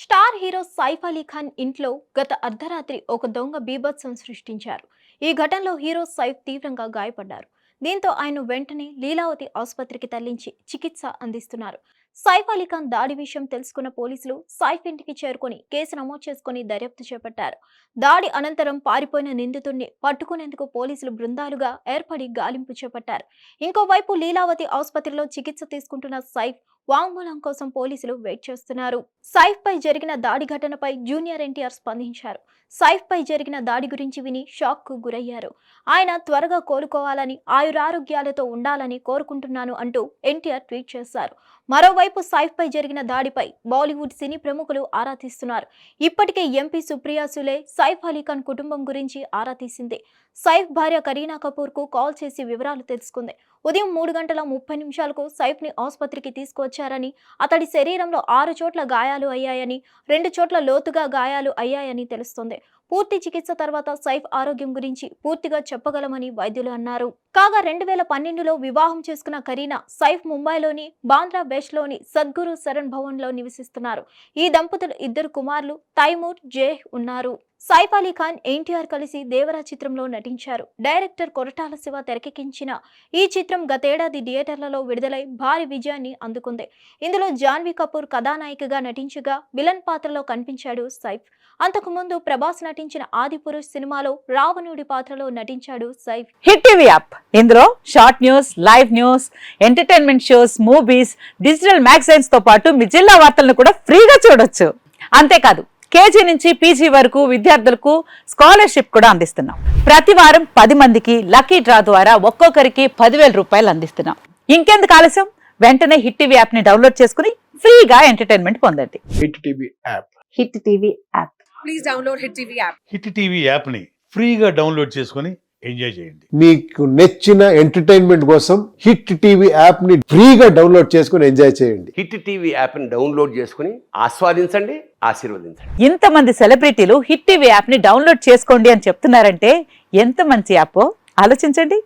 Star hero Saif Ali Khan ఇంట్లో గత అర్ధరాత్రి ఒక దొంగ బీభత్సం సృష్టించారు. ఈ ఘటనలో హీరో సైఫ్ తీవ్రంగా గాయపడ్డారు. దీంతో ఆయన వెంటనే లీలావతి ఆసుపత్రికి తరలించి చికిత్స అందిస్తున్నారు. సైఫ్ అలీ ఖాన్ దాడి విషయం తెలుసుకున్న పోలీసులు సైఫ్ ఇంటికి చేరుకొని కేసు నమోదు చేసుకుని దర్యాప్తు చేపట్టారు. దాడి అనంతరం పారిపోయిన నిందితుడిని పట్టుకునేందుకు పోలీసులు బృందాలుగా ఏర్పడి గాలింపు చేపట్టారు. ఇంకోవైపు లీలావతి ఆసుపత్రిలో చికిత్స తీసుకుంటున్న సైఫ్ వాంగ్మూలం కోసం పోలీసులు వెయిట్ చేస్తున్నారు. సైఫ్ పై జరిగిన దాడి ఘటనపై జూనియర్ ఎన్టీఆర్ స్పందించారు. సైఫ్ పై జరిగిన దాడి గురించి విని షాక్ కు గురయ్యారు. ఆయన త్వరగా కోలుకోవాలని, ఆయురారోగ్యాలతో ఉండాలని కోరుకుంటున్నాను అంటూ ఎన్టీఆర్ ట్వీట్ చేశారు. మరోవైపు సైఫ్ పై జరిగిన దాడిపై బాలీవుడ్ సినీ ప్రముఖులు ఆరా తీస్తున్నారు. ఇప్పటికే ఎంపీ సుప్రియా సులే సైఫ్ అలీ ఖాన్ కుటుంబం గురించి ఆరా తీసింది. సైఫ్ భార్య కరీనా కపూర్ కు కాల్ చేసి వివరాలు తెలుసుకుంది. ఉదయం 3:30 సైఫ్ ని ఆసుపత్రికి తీసుకువచ్చారని, అతడి శరీరంలో 6 చోట్ల గాయాలు అయ్యాయని, 2 చోట్ల లోతుగా గాయాలు అయ్యాయని తెలుస్తోంది. పూర్తి చికిత్స తర్వాత సైఫ్ ఆరోగ్యం గురించి పూర్తిగా చెప్పగలమని వైద్యులు అన్నారు. కాగా 2012లో వివాహం చేసుకున్న కరీనా సైఫ్ ముంబైలోని బాంద్రా వెస్ట్ లోని సద్గురు శరణ్ భవన్ లో నివసిస్తున్నారు. ఈ దంపతులు 2 కుమారులు తైమూర్, జేహ్ ఉన్నారు. సైఫ్ అలీ ఖాన్, ఎన్టీఆర్ కలిసి దేవరా చిత్రంలో నటించారు. డైరెక్టర్ కొరటాల శివ తెరకెక్కించిన ఈ చిత్రం గతేడాది థియేటర్లలో విడుదలై భారీ విజయాన్ని అందుకుంది. ఇందులో జాన్వీ కపూర్ కథానాయికగా నటించగా విలన్ పాత్రలో కనిపించాడు సైఫ్. అంతకుముందు ప్రభాస్ నటించిన ఆదిపురుష్ సినిమాలో రావణుడి పాత్రలో నటించాడు సైఫ్. హిట్ టీవీ యాప్, ఇందులో short news, live news, entertainment shows, movies, digital magazines తో పాటు మీ జిల్లా వార్తలను కూడా ఫ్రీగా చూడొచ్చు. అంతేకాదు కేజీ నుంచి పీజీ వరకు విద్యార్థులకు స్కాలర్షిప్ కూడా అందిస్తున్నాం. ప్రతి వారం 10 మందికి లక్కీ డ్రా ద్వారా ఒక్కొక్కరికి 10,000 రూపాయలు అందిస్తున్నాం. ఇంకెందుకు ఆలస్యం, వెంటనే హిట్ టీవీ యాప్ ని డౌన్లోడ్ చేసుకుని ఫ్రీగా ఎంటర్టైన్మెంట్ పొందండి. Hit TV app. Hit TV app. Please download hit TV app. Hit TV app ని ఫ్రీగా డౌన్లోడ్ చేసుకుని ఎంజాయ్ చేయండి. మీకు నచ్చిన ఎంటర్టైన్మెంట్ కోసం హిట్ టీవీ యాప్ ని ఫ్రీగా డౌన్లోడ్ చేసుకుని ఎంజాయ్ చేయండి. హిట్ టీవీ యాప్ ని డౌన్లోడ్ చేసుకుని ఆస్వాదించండి, ఆశీర్వదించండి. ఇంతమంది సెలబ్రిటీలు హిట్ టీవీ యాప్ ని డౌన్లోడ్ చేసుకోండి అని చెప్తున్నారంటే ఎంత మంచి యాప్ ఆలోచించండి.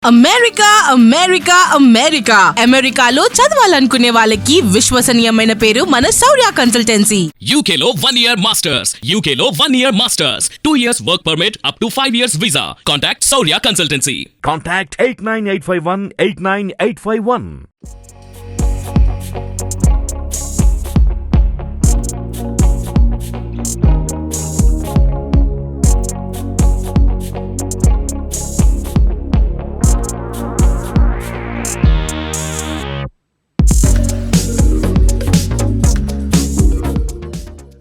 అమెరికా అమెరికా అమెరికా అమెరికాలో చదవాలనుకునే వాళ్ళకి విశ్వసనీయమైన పేరు మన శౌర్య కన్సల్టెన్సీ. UK లో 1 year masters. UK లో 1 year masters. 2 years work permit up to 5 years visa. Contact Saurya Consultancy. Contact 89851 89851.